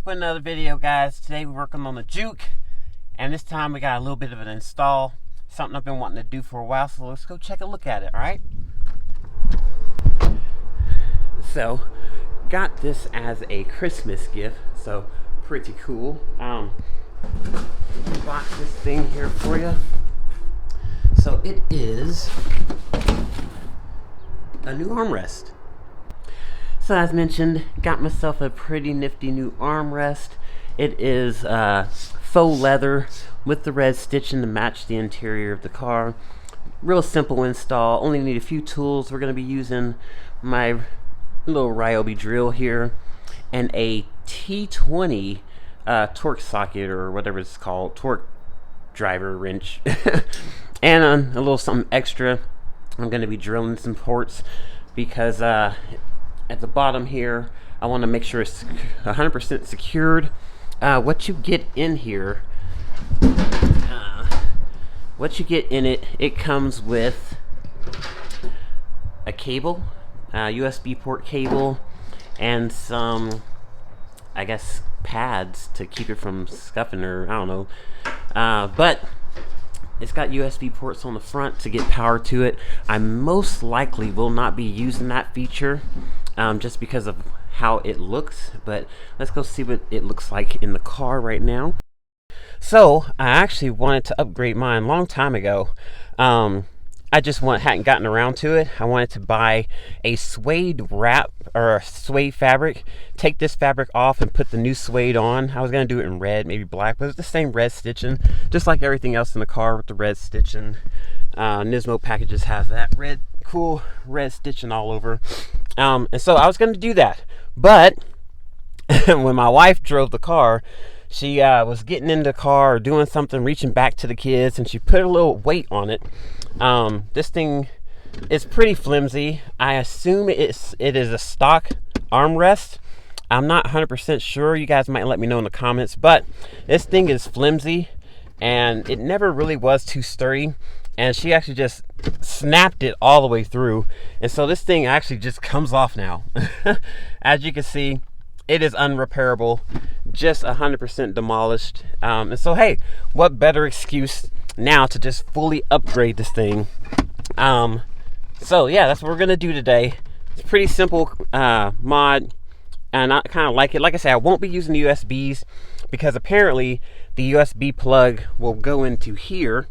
with another video, guys. Today we're working on the juke, and this time we got a little bit of an install, something I've been wanting to do for a while, so let's go check a look at it. All right, so got this as a Christmas gift, so pretty cool. Box this thing here for you. So it is a new armrest. So as mentioned, got myself a pretty nifty new armrest. It is faux leather with the red stitching to match the interior of the car. Real simple install, only need a few tools. We're going to be using my little Ryobi drill here and a T20 torque socket, or whatever it's called, torque driver wrench, and a little something extra. I'm going to be drilling some ports because at the bottom here, I want to make sure it's 100% secured. What you get in here, it comes with a cable, USB port cable, and some, I guess, pads to keep it from scuffing, or I don't know. But it's got USB ports on the front to get power to it. I most likely will not be using that feature just because of how it looks, but let's go see what it looks like in the car right now. So I actually wanted to upgrade mine a long time ago. I just hadn't gotten around to it. I wanted to buy a suede wrap, or a suede fabric, take this fabric off and put the new suede on. I was going to do it in red, maybe black, but it's the same red stitching, just like everything else in the car with the red stitching. Nismo packages have that cool red stitching all over. And so I was going to do that, but when my wife drove the car, she was getting in the car or doing something, reaching back to the kids, and she put a little weight on it. This thing is pretty flimsy. I assume it is a stock armrest. I'm not 100% sure. You guys might let me know in the comments, but this thing is flimsy, and it never really was too sturdy. And she actually just snapped it all the way through, and so this thing actually just comes off now. As you can see, it is unrepairable, just 100% demolished. And so, hey, what better excuse now to just fully upgrade this thing? So yeah, that's what we're gonna do today. It's a pretty simple mod, and I kind of like it. Like I said, I won't be using the USBs because apparently the USB plug will go into here,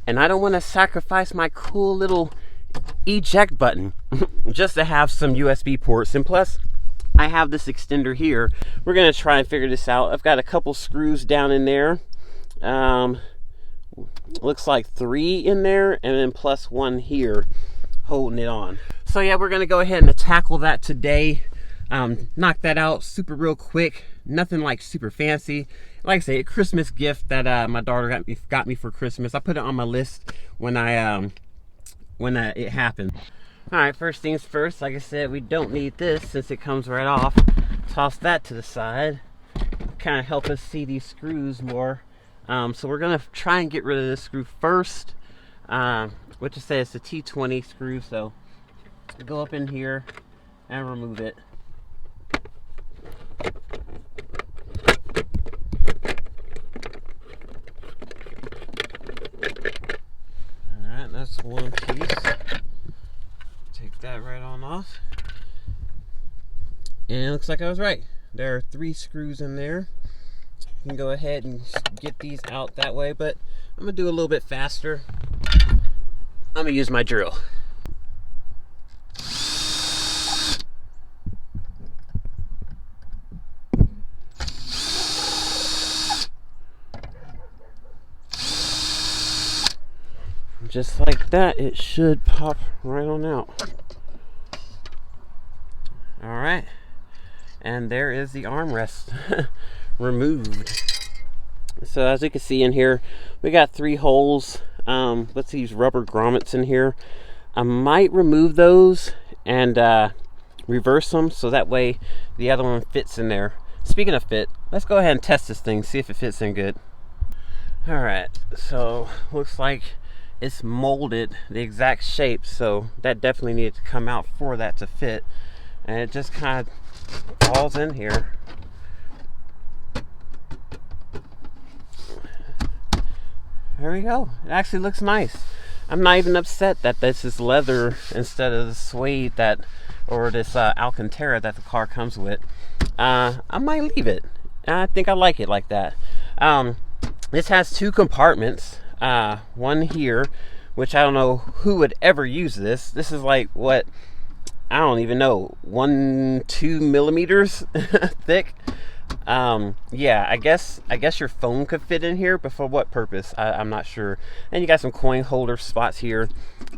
and I don't want to sacrifice my cool little eject button just to have some USB ports. And plus, I have this extender here. We're going to try and figure this out. I've got a couple screws down in there. Looks like 3 in there, and then plus 1 here holding it on. So yeah, we're going to go ahead and tackle that today. Knock that out super real quick. Nothing like super fancy. Like I say, a Christmas gift that my daughter got me for Christmas. I put it on my list when it happened. Alright, first things first, like I said, we don't need this since it comes right off. Toss that to the side. Kind of help us see these screws more. So we're going to try and get rid of this screw first. What you say, it's a T20 screw, so go up in here and remove it. Alright, that's one piece. Take that right on off. And it looks like I was right. There are 3 screws in there. You can go ahead and get these out that way, but I'm going to do a little bit faster. I'm going to use my drill. Just like that, it should pop right on out. Alright, and there is the armrest removed. So as you can see in here, we got 3 holes. Let's use rubber grommets in here. I might remove those and reverse them so that way the other one fits in there. Speaking of fit, let's go ahead and test this thing, see if it fits in good. Alright, so looks like it's molded the exact shape, so that definitely needed to come out for that to fit, and it just kind of falls in here. there we go. It actually looks nice. I'm not even upset that this is leather instead of the suede that, or this Alcantara that the car comes with. I might leave it. I think I like it like that. This has 2 compartments. One here, which I don't know who would ever use this. This is like, what, I don't even know, 1-2 millimeters thick. Yeah, I guess your phone could fit in here, but for what purpose, I'm not sure. And you got some coin holder spots here.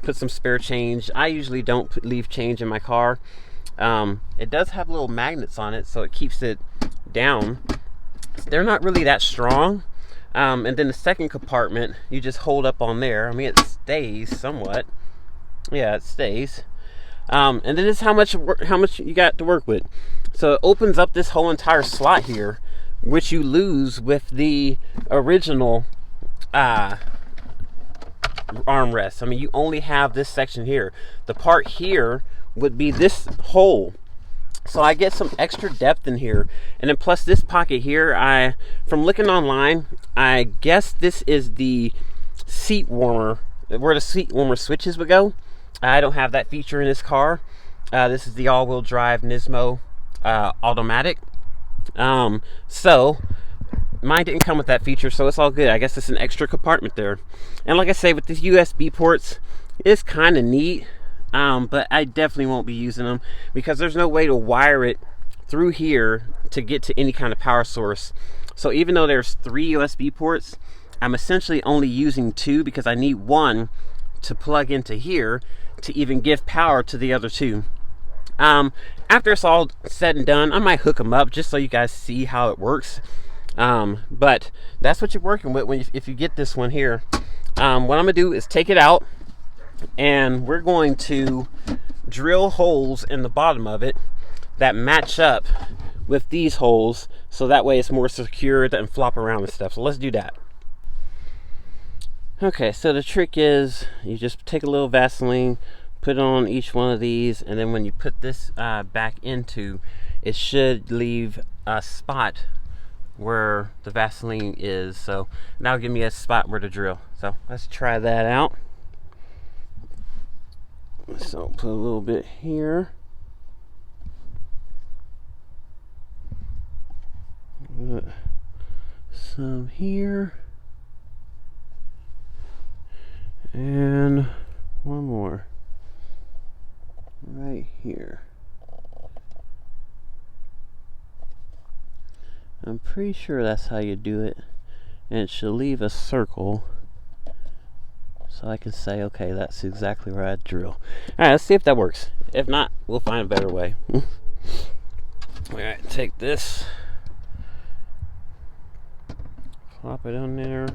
Put some spare change. I usually don't leave change in my car. It does have little magnets on it, so it keeps it down. They're not really that strong. And then the second compartment, you just hold up on there. I mean, it stays somewhat. Yeah, it stays. And then this is how much you got to work with. So it opens up this whole entire slot here, which you lose with the original armrest. I mean, you only have this section here. The part here would be this hole. So I get some extra depth in here. And then plus this pocket here, from looking online, I guess this is the seat warmer, where the seat warmer switches would go. I don't have that feature in this car. This is the all-wheel drive Nismo automatic. So mine didn't come with that feature, so it's all good. I guess it's an extra compartment there. And like I say, with these USB ports, it's kind of neat. But I definitely won't be using them because there's no way to wire it through here to get to any kind of power source. So even though there's 3 USB ports, I'm essentially only using 2 because I need one to plug into here to even give power to the other 2. After it's all said and done, I might hook them up just so you guys see how it works. But that's what you're working with if you get this one here. What I'm gonna do is take it out, and we're going to drill holes in the bottom of it that match up with these holes, so that way it's more secure, it doesn't flop around and stuff. So let's do that. Okay, so the trick is you just take a little Vaseline, put it on each one of these, and then when you put this back into, it should leave a spot where the Vaseline is. So now give me a spot where to drill. So let's try that out. So put a little bit here. Put some here. And one more. Right here. I'm pretty sure that's how you do it. And it should leave a circle, so I can say, okay, that's exactly where I drill. Alright, let's see if that works. If not, we'll find a better way. Alright, take this, plop it on there,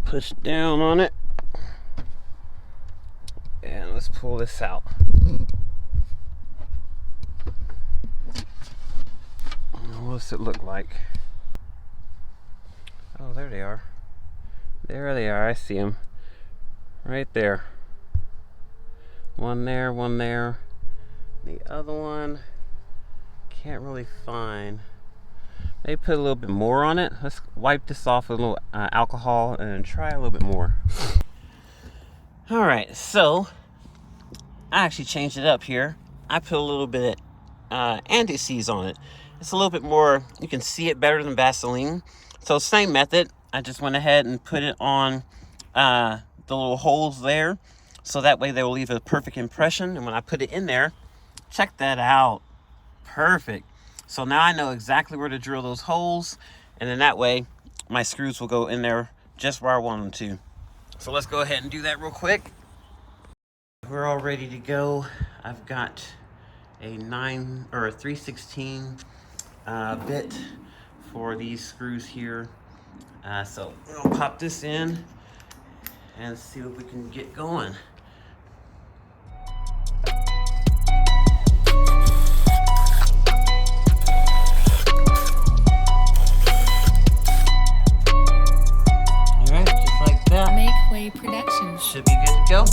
push down on it, and let's pull this out. What's it look like? Oh, there they are. There they are. I see them. Right there. One there, one there. The other one, can't really find. They put a little bit more on it. Let's wipe this off with a little alcohol and try a little bit more. Alright, so I actually changed it up here. I put a little bit anti-seize on it. It's a little bit more, you can see it better than Vaseline. So same method. I just went ahead and put it on the little holes there, so that way they will leave a perfect impression. And when I put it in there, check that out. Perfect. So now I know exactly where to drill those holes, and then that way my screws will go in there just where I want them to. So let's go ahead and do that real quick. We're all ready to go. I've got a 3/16 bit for these screws here. So we'll pop this in and see what we can get going. Alright, just like that. MakeWayProductions. Should be good to go.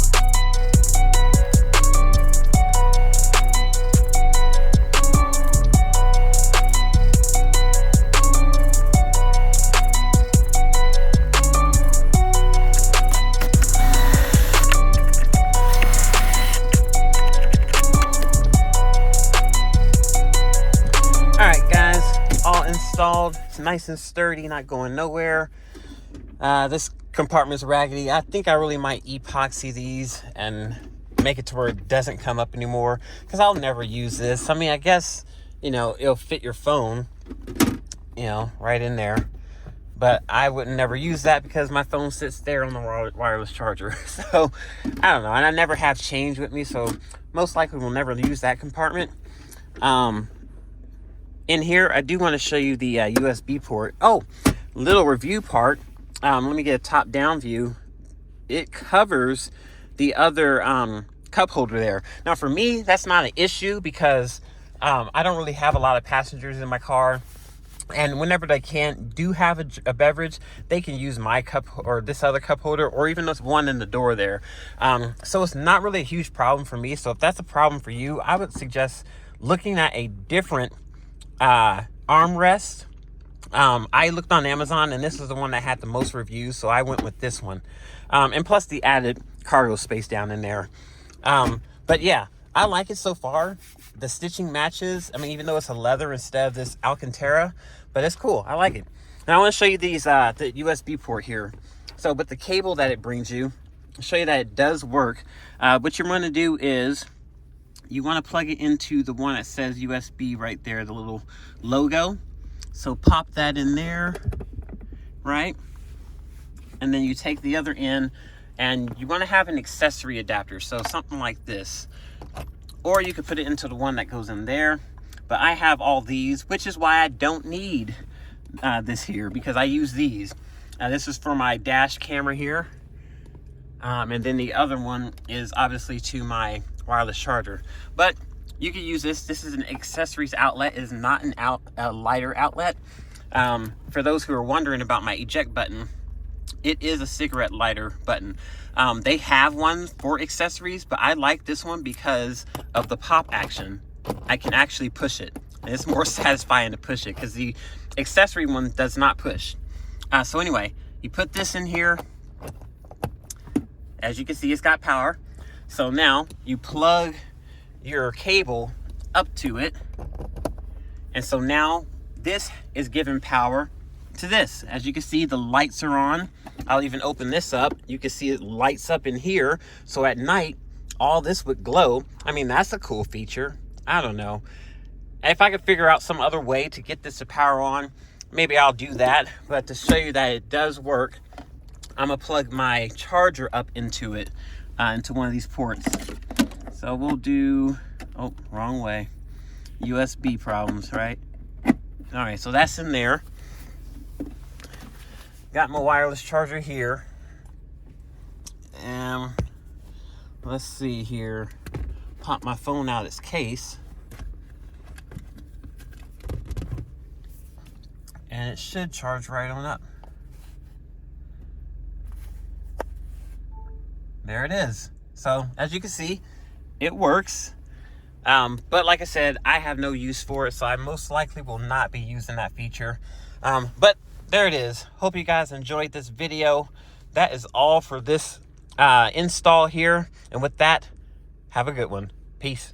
It's nice and sturdy, not going nowhere. This compartment's raggedy. I think I really might epoxy these and make it to where it doesn't come up anymore, because I'll never use this. I mean, I guess, you know, it'll fit your phone, you know, right in there. But I would never use that because my phone sits there on the wireless charger. So, I don't know. And I never have change with me, so most likely we'll never use that compartment. In here, I do want to show you the USB port. Oh, little review part. Let me get a top-down view. It covers the other cup holder there. Now, for me, that's not an issue because I don't really have a lot of passengers in my car. And whenever they do have a beverage, they can use my cup or this other cup holder, or even this one in the door there. So it's not really a huge problem for me. So if that's a problem for you, I would suggest looking at a different armrest. I looked on Amazon, and this is the one that had the most reviews, so I went with this one. And plus the added cargo space down in there. But yeah, I like it so far. The stitching matches. I mean, even though it's a leather instead of this Alcantara, but it's cool. I like it. Now I want to show you these the USB port here. So, but the cable that it brings you, I'll show you that it does work. What you're going to do is you want to plug it into the one that says USB right there, the little logo. So pop that in there, right? And then you take the other end, and you want to have an accessory adapter. So something like this. Or you could put it into the one that goes in there. But I have all these, which is why I don't need this here, because I use these. This is for my dash camera here. And then the other one is obviously to my wireless charger. But you can use this. This is an accessories outlet. It is not a lighter outlet. For those who are wondering about my eject button, it is a cigarette lighter button. They have one for accessories, but I like this one because of the pop action. I can actually push it, and it's more satisfying to push it because the accessory one does not push. So anyway, you put this in here. As you can see, it's got power. So now you plug your cable up to it, and so now this is giving power to this. As you can see, the lights are on. I'll even open this up. You can see it lights up in here, so at night all this would glow. I mean, that's a cool feature. I don't know, if I could figure out some other way to get this to power on, maybe I'll do that. But to show you that it does work, I'm gonna plug my charger up into it, into one of these ports. So we'll do, oh, wrong way, USB problems, right? All right, so that's in there. Got my wireless charger here. And let's see here. Pop my phone out of its case. And it should charge right on up. There it is. So, as you can see, it works. But like I said, I have no use for it, so I most likely will not be using that feature. But there it is. Hope you guys enjoyed this video. That is all for this install here. And with that, have a good one. Peace.